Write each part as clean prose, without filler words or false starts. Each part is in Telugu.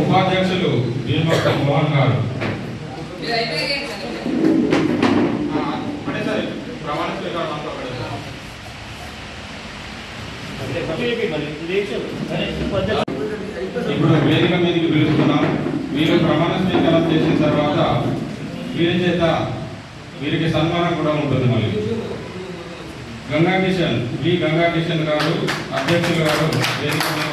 ఉపాధ్యక్షులు భీమక్క మోహన్ గారు ఇప్పుడు వేదిక మీదకి పిలుస్తున్నాం. వీరు ప్రమాణ స్వీకారం చేసిన తర్వాత వీరి చేత వీరికి సన్మానం కూడా ఉంటుంది. మళ్ళీ గంగా కిషన్ గారు అధ్యక్షులు గారు వేదిక మీద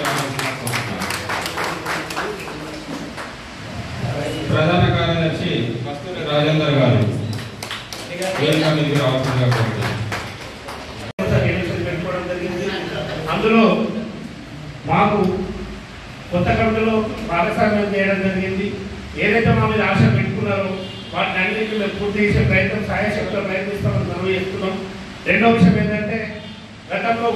ప్రధాన కార్యదర్శి కస్తూరి రాజేందర్ గారు వేదిక మీదకి రావాల్సిందిగా కోరుతున్నాం. అందులో మాకు కొత్త కమిటీలో భాగస్వామ్యం చేయడం జరిగింది. ఏదైతే మా మీద ఆశ పెట్టుకున్నారో వాటిని అన్నింటినీ మేము పూర్తి చేసే ప్రయత్నం సాయశక్తిలో ప్రయత్నిస్తామని మనం చేస్తున్నాం. రెండో విషయం ఏంటంటే గతంలో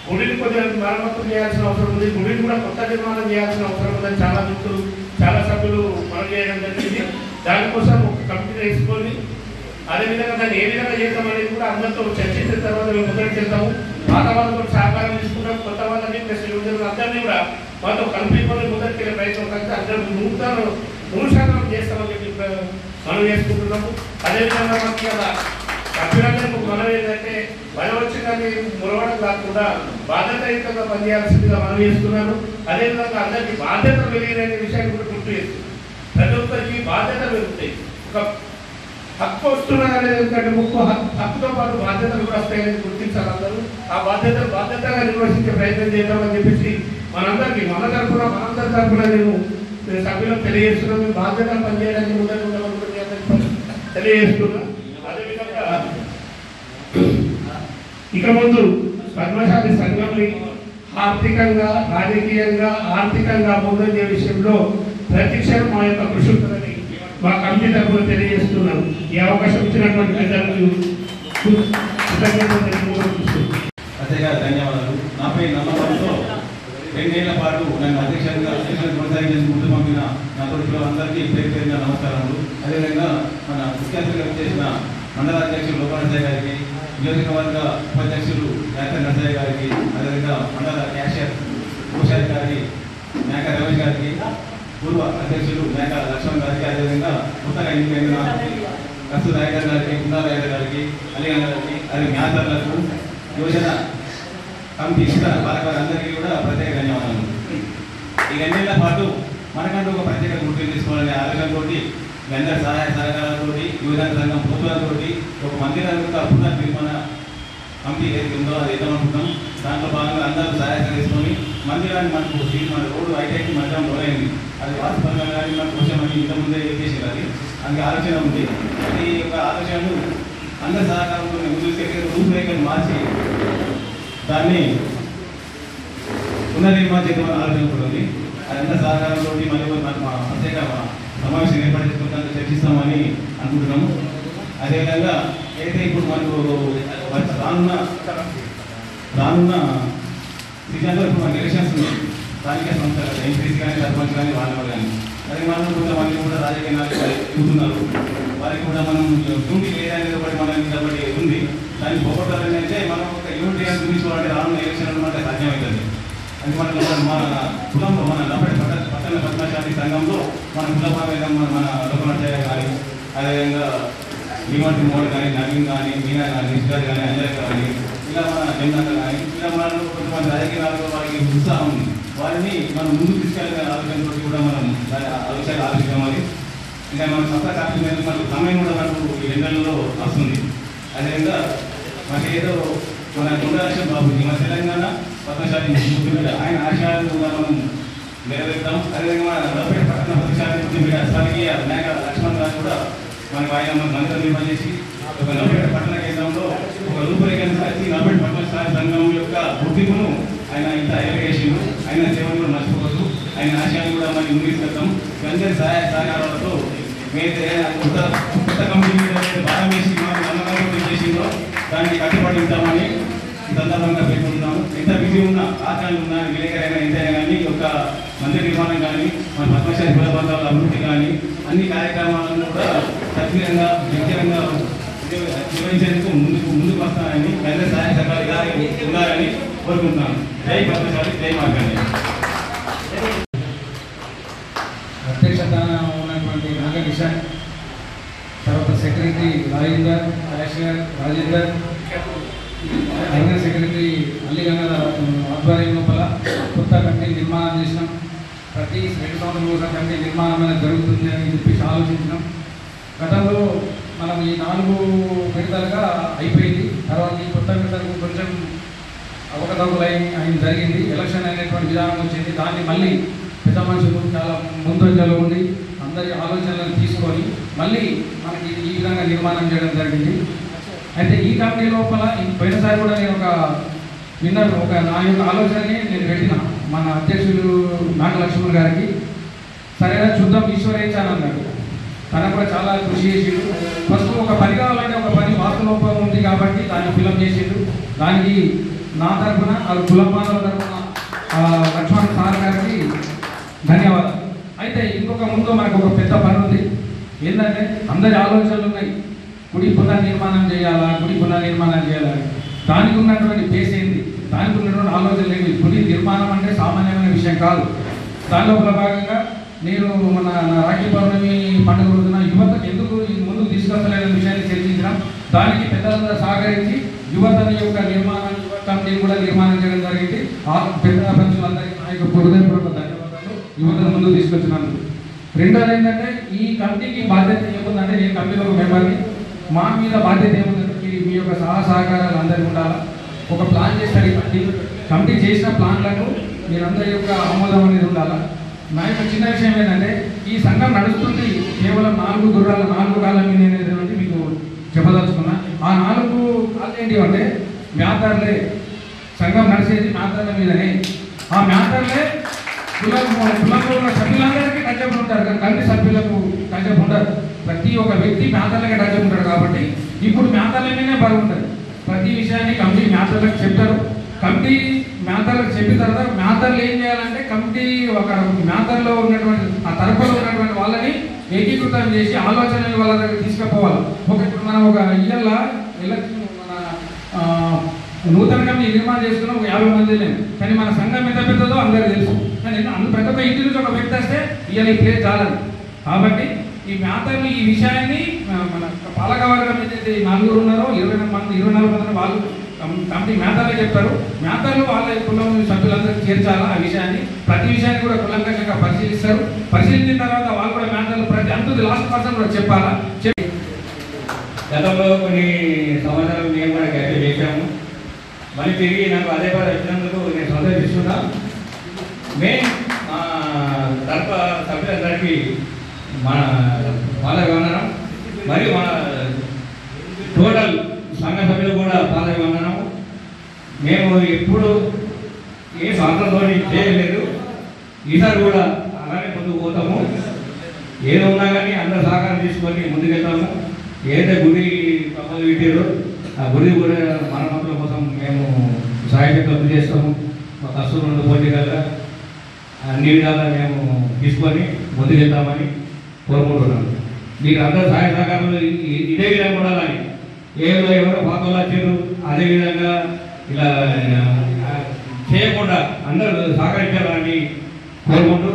గుడిని కొద్దిగా మరమ్మతులు చేయాల్సిన అవసరం ఉంది, గుడిని కూడా కొత్త నిర్మాణం చేయాల్సిన అవసరం ఉందని చాలా మిత్రులు చాలా సభ్యులు మనం చేయడం జరిగింది. దానికోసం ఒక కమిటీ వేసుకొని అదేవిధంగా దాన్ని ఏ విధంగా చేద్దాం అనేది కూడా అందరితో చర్చించిన తర్వాత మేము మొదలు చేద్దాము. పాత వాళ్ళతో సహకారం తీసుకుంటాం, కొత్త వాళ్ళని ప్లస్ అందరినీ కూడా వాళ్ళతో కలుపుకొని మొదటికి ప్రయత్నం కలిసి అందరూ 100% చేస్తామని చెప్పి మనం చేసుకుంటున్నాము. అదేవిధంగా మనకి అలా సభ్యులందరికీ మనం ఏంటంటే మనం వచ్చిందని మురవడం కాకుండా బాధ్యతాయుతంగా పనిచేయాల్సిందిగా మనం చేస్తున్నాను. అదేవిధంగా అందరికీ బాధ్యతలు పెరిగిన విషయాన్ని కూడా గుర్తు చేస్తుంది. ప్రతి ఒక్కరికి బాధ్యతలు పెరుగుతాయి. ఒక హక్కు వస్తున్నది అనేది ఎందుకంటే హక్కుతో పాటు బాధ్యతలు కూడా వస్తాయని గుర్తించాలి అందరూ. ఆ బాధ్యతగా నిర్వహించే ప్రయత్నం చేద్దామని చెప్పేసి మనందరికీ మనందరి తరఫున నేను సభ్యులకు తెలియజేస్తున్నాం. మేము బాధ్యతలు పనిచేయడానికి ముందర ఉండమని తెలియజేస్తున్నా. అదేవిధంగా ఇక ముందు పద్మశాలి సంఘంని ఆర్థికంగా రాజకీయంగా ఆర్థికంగా ముందంజే విషయంలో ప్రతిక్షణం మా యొక్క కృషి ఉంటుందని మా కమిటీ తరఫున తెలియజేస్తున్నాం. ఈ అవకాశం ఇచ్చినటువంటి పెద్దలకు అదేగా ధన్యవాదాలు. నాపై నమ్మకంతో 2 ఏళ్ల పాటు నన్ను అధ్యక్షంగా కొనసాగించేందుకు ముందు పంపిన నా తోటి అందరికీ పేరు పేరుగా నమస్కారములు. అదేవిధంగా మన ముఖ్య అతిథిగా చేసిన మండల అధ్యక్షులు లోపానసయ్య గారికి, నియోజకవర్గ ఉపాధ్యక్షులు డాక్టర్ నరసయ్య గారికి, అదేవిధంగా మండల క్యాషియర్ భూషారి గారికి, మేక రమేష్ గారికి, పూర్వ అధ్యక్షులు మేక లక్ష్మణ్ గారికి, అదేవిధంగా కొత్తగా ఎన్నికైన కస్తూరి రాయగర్ గారికి, కుందారాయగర్ గారికి, అలీగన్ గారికి, అది మ్యాథర్లకు, యోజన కమిటీ ఇతర పాలకులందరికీ కూడా ప్రత్యేక ధన్యవాదాలు. ఈ 2 ఏళ్ల పాటు మనకంటూ ఒక ప్రత్యేక గుర్తింపు తీసుకోవాలనే ఆలోచనతో అందరి సహాయ సహకారాలతో యువజన సంఘం ప్రభుత్వాలతో ఒక మందిరానికి పునర్నిర్మాణ కమిటీ ఏదైతే ఉందో అది వేద్దామనుకుంటాం. దాంట్లో భాగంగా అందరూ సహాయ తీసుకొని మందిరాన్ని మనకు మన రోడ్డు ఐటైకి మధ్యాహ్నం లోనైంది. అది వాస్తవంగా కానీ మనకు కొంచెం ఇంతకుముందే చేసేది. అది అందుకే ఆలోచన ఉంది. ఈ యొక్క ఆలోచనలు అందరి సహకారంతో ముందుకెళ్ళి రూపురేఖలు మార్చి దాన్ని పునర్నిర్మాణం చేద్దామని ఆలోచన కూడా ఉంది. అదంతా సహకారంతో మళ్ళీ మా ప్రత్యేక సమావేశం ఏర్పాటు చేసుకుంటానికి చర్చిస్తామని అనుకుంటున్నాము. అదేవిధంగా అయితే ఇప్పుడు మనకు రానున్న సీజన్లో ఇప్పుడు మనకు ఎలక్షన్స్ ఉన్నాయి. స్థానిక సంస్థలు ఎంపీసీ కానీ సర్పంచ్ కానీ వాళ్ళు కానీ అదే మనం కొంతమంది కూడా రాజకీయ నాయకులు ఎదుగుతున్నారు. వారికి కూడా మనం డ్యూటీ లేదనేది ఒకటి మన కాబట్టి ఉంది. దాన్ని పోగొట్టాలని అయితే మనం ఒక యూనిటీ అని చూపించుకోవాలంటే రానున్న ఎలక్షన్ అనమాట సాధ్యమవుతుంది. అది మన కులంలో మన పట్టణ పద్మశాలి సంఘంలో మన కుల మన లోకనర్సయ్య కానీ, అదేవిధంగా భీమటి మోడ్ కానీ, నవీన్ కానీ, మీనా కానీ, నిష్కార్ కానీ, అంజలి కానీ, ఇలా మన జెండాలు కానీ, ఇలా మనలో కొంతమంది రాజకీయాలలో వారికి ఉత్సాహం ఉంది. వారిని మనం ముందుకు తీసుకెళ్ళిన ఆలోచనతో కూడా మనం ఆలోచించాలి. ఇంకా మనం కొత్త కాపీ మీద మనకు సమయం కూడా మనకు ఈ ఎండలలో వస్తుంది. అదేవిధంగా మనకి ఏదో మన కొండలక్ష్యం బాబు మన తెలంగాణ పద్మశాలి ముఖ్యమైన ఆయన ఆశయాలను కూడా మనం నెరవేర్తాం. అదేవిధంగా మన నలభై పట్టణ పద్మశాలి ముఖ్యమైన స్వర్గీయ మేక లక్ష్మణ్ గారు కూడా మనకు ఆయన మన మంత్రం నిర్మాణం చేసి ఒక 40 పట్టణ కేంద్రంలో ఒక రూపురేఖను కలిసి 40 పద్మశాలి సంఘం యొక్క గుర్తింపును ఆయన ఇంత ఎలగేషన్ ఆయన సేవలు కూడా మర్చిపోవద్దు. ఆయన ఆశయాన్ని కూడా మనం ముందుకెళ్తాం. అందరి సహాయ సహకారాలతో మీద కొత్త కమిటీ మీద భారం వేసి మనం నమ్మకంతో చేసిందో దాన్ని కట్టుబడి ఉంటామని ఈ సందర్భంగా పేర్కొంటున్నాము. ఎంత బిజీ ఉన్నా ఆచరణలు ఉన్నా విలేకరైనా ఎంతైనా కానీ ఒక మందిర నిర్మాణం కానీ మన పద్మశాలి కుల బంధాల అభివృద్ధి కానీ అన్ని కార్యక్రమాలను కూడా సక్రియంగా వ్యక్తిగతంగా నిర్వహించేందుకు ముందుకు వస్తానని కేంద్ర సహాయ సహకారి ఉండాలని కోరుకుంటున్నాను. జై పద్మశాలి, జై మార్గండి. అధ్యక్షత ఉన్నటువంటి నాగ కిషన్, తర్వాత సెక్రటరీ రాజేందర్, కలెక్టర్ రాజేందర్, అడిగిన సెక్రటరీ అల్లిగంగ ఆధ్వర్యం లోపల కొత్త కమిటీ నిర్మాణం చేసినాం. ప్రతి 2 సంవత్సరాల కోసం కమిటీ నిర్మాణం అనేది జరుగుతుంది అని చెప్పేసి ఆలోచించినాం. గతంలో మనం ఈ 4 విడతలుగా అయిపోయింది. తర్వాత ఈ కొత్త విడతలకు కొంచెం అవకతవకలు అయిన జరిగింది. ఎలక్షన్ అనేటువంటి విధానం వచ్చింది. దాన్ని మళ్ళీ పెద్ద మనుషులు చాలా ముందంజలో ఉండి అందరి ఆలోచనలను తీసుకొని మళ్ళీ మనకి ఈ విధంగా నిర్మాణం చేయడం జరిగింది. అయితే ఈ కమిటీ లోపల పోయినసారి కూడా నేను నా యొక్క ఆలోచనని నేను పెట్టిన మన అధ్యక్షులు నాగలక్ష్మణ్ గారికి. సరేనా చూద్దాం, ఈశ్వరేచ్ఛాన్ అన్నాడు. తన కూడా చాలా కృషి చేసిండు. ఫస్ట్ ఒక పని కావాలంటే ఒక పని వాస్తలోపం ఉంది కాబట్టి దాన్ని ఫిలప్ చేసిండు. దానికి నా తరఫున కులమానవ తరఫున లక్ష్మణ్ సార్ గారికి ధన్యవాదాలు. అయితే ఇంకొక ముందు మనకు ఒక పెద్ద పని ఉంది. ఏంటంటే అందరి ఆలోచనలు ఉన్నాయి. గుడి పునర్నిర్మాణం చేయాలా, గుడి పునర్నిర్మాణం చేయాలా, దానికి ఉన్నటువంటి బేస్ ఏంది, దానికి ఉన్నటువంటి ఆలోచనలు ఏంటి. గుడి నిర్మాణం అంటే సామాన్యమైన విషయం కాదు. దానిలో భాగంగా నేను మన రాఖీ పౌర్ణమి పండుగ రోజున యువతకు ఎందుకు ముందుకు తీసుకొస్తలేని విషయాన్ని చర్చించడం, దానికి పెద్దలందరూ సహకరించి యువతని యొక్క నిర్మాణం కమిటీని కూడా నిర్మాణం చేయడం జరిగింది. ఆ పెద్ద పంచులందరికీ నా యొక్క హృదయపూర్వక ధన్యవాదాలు యువతను ముందుకు తీసుకొచ్చినందుకు. రెండోది ఏంటంటే ఈ కమిటీకి బాధ్యత ఏముందంటే, నేను కమిటీలో ఒక మెంబర్ని, మా మీద బాధ్యత ఏముందంటే మీ యొక్క సహకారాలు అందరికీ ఉండాలా. ఒక ప్లాన్ చేస్తారు ఈ కమిటీ చేసిన ప్లాన్లకు మీరందరి యొక్క ఆమోదం అనేది ఉండాలా. నా యొక్క చిన్న విషయం ఏంటంటే ఈ సంఘం నడుస్తుంది కేవలం 4 గుర్రాల 4 కాళ్ళ మీద అనేది మీకు చెప్పదలుచుకున్నా. ఆ 4 కాళ్ళు ఏంటి అంటే మ్యాతర్లే. సంఘం నడిచేది మ్యాతర్ల మీదనే. ఆ మ్యాతర్లే కులంలో సభ్యులందరికీ టచ్అప్ ఉంటారు, కానీ కమిటీ సభ్యులకు టచ్అప్ ఉండరు. ప్రతి ఒక్క వ్యక్తి మ్యాతర్లకే టచ్అప్ ఉంటాడు. కాబట్టి ఇప్పుడు మ్యాతర్ల మీదనే బాగుంటుంది. ప్రతి విషయాన్ని కమిటీ మ్యాతర్లకు చెప్తారు. కమిటీ మ్యాతర్లకు చెప్పిన తర్వాత మ్యాతర్లు ఏం చేయాలంటే కమిటీ ఒక మ్యాతర్లో ఉన్నటువంటి ఆ తరపులో ఉన్నటువంటి వాళ్ళని ఏకీకృతం చేసి ఆలోచనలు వాళ్ళ దగ్గర తీసుకుపోవాలి. ఇప్పుడు మనం ఒక ఇళ్ళ మన నూతన కమిటీ నిర్మాణం చేసుకున్నాం, ఒక 50 మంది లేము. కానీ మన సంఘం ఎంత పెద్దదో అందరికీ తెలుసు. కానీ ప్రతి ఒక్క ఇంటి నుంచి ఒక వ్యక్తి వస్తే ఇవాళ ఈ ప్లేస్ చాలని. కాబట్టి ఈ మ్యాతర్లు ఈ విషయాన్ని మన పాలకవర్గం ఏదైతే 4 ఉన్నారో 24 మంది వాళ్ళు కమిటీ మ్యాతర్లే చెప్తారు. మ్యాతర్లు వాళ్ళ కులం సభ్యులందరికీ చేర్చాలా. ఆ విషయాన్ని ప్రతి విషయాన్ని కూడా కులంకషంగా పరిశీలిస్తారు. పరిశీలించిన తర్వాత వాళ్ళు కూడా మ్యాతర్లు ప్రతి అంత లాస్ట్ పర్సన్ కూడా చెప్పాలా. గతంలో కొన్ని సంవత్సరాలు మేము కూడా గట్టి చేశాము. మళ్ళీ తిరిగి నాకు అదే పని వచ్చినందుకు నేను సంతోషిస్తున్నా. మెయిన్ తరఫు సభ్యులందరికీ మన పాదవందనం, మరియు మన టోటల్ సంఘ సభ్యులు కూడా పాదవందనం. మేము ఎప్పుడు ఏ స్వాతంత్రంతో చేయలేదు, ఈసారి కూడా అలానే ముందుకు పోతాము. ఏదో ఉన్నా కానీ అందరూ సహకారం తీసుకొని ముందుకెళ్తాము. ఏదైతే గుడి పక్కలు పెట్టారో ఆ గుడి కూడా మరమ్మతుల కోసం మేము సహాయశక్తులు చేస్తాము. మా కష్టం పోటీగా అన్ని విధాలుగా మేము తీసుకొని ముందుకెళ్తామని కోరుకుంటున్నాను. మీకు అందరూ సహాయ సహకారాలు ఇదే విధంగా ఉండాలని. ఎవరో పాతలు వచ్చారు అదేవిధంగా ఇలా చేయకుండా అందరూ సహకరించాలని కోరుకుంటూ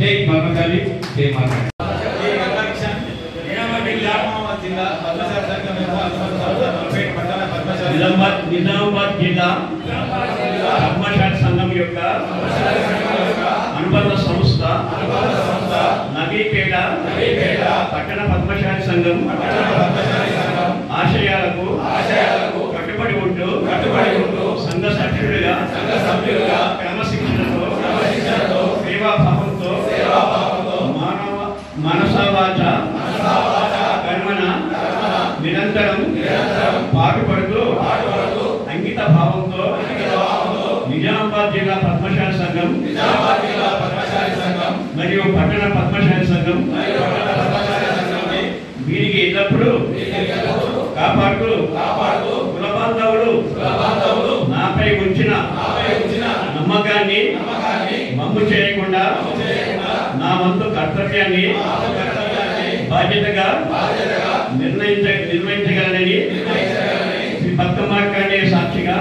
జై పద్మశాలి, జై మార్గం. నిజామాబాద్ జిల్లా పద్మశాలి సంఘం యొక్క అనుబంధ సంస్థ నవీపేట పట్టణ పద్మశాలి సంఘం ఆశయాలకు కట్టుబడి ఉంటూ సంఘ సభ్యులుగా క్రమశిక్షణతో సేవాభావంతో మనసవాచ కర్మణ నిరంతరం పాటుపడుతూ అంకిత భావంతో నిజామాబాద్ జిల్లా పద్మశాలి సంఘం మరియు పట్టణ పద్మశాలి సంఘం వీరికి ఎల్లప్పుడూ కాపాడుతూ కుల బాంధవులు నాపై ఉంచిన నమ్మకాన్ని మమ్ము చేయకుండా నా వంతు కర్తవ్యాన్ని బాధ్యతగా నిర్వహించగలనని శ్రీ బతుకమ్మ సాక్షిగా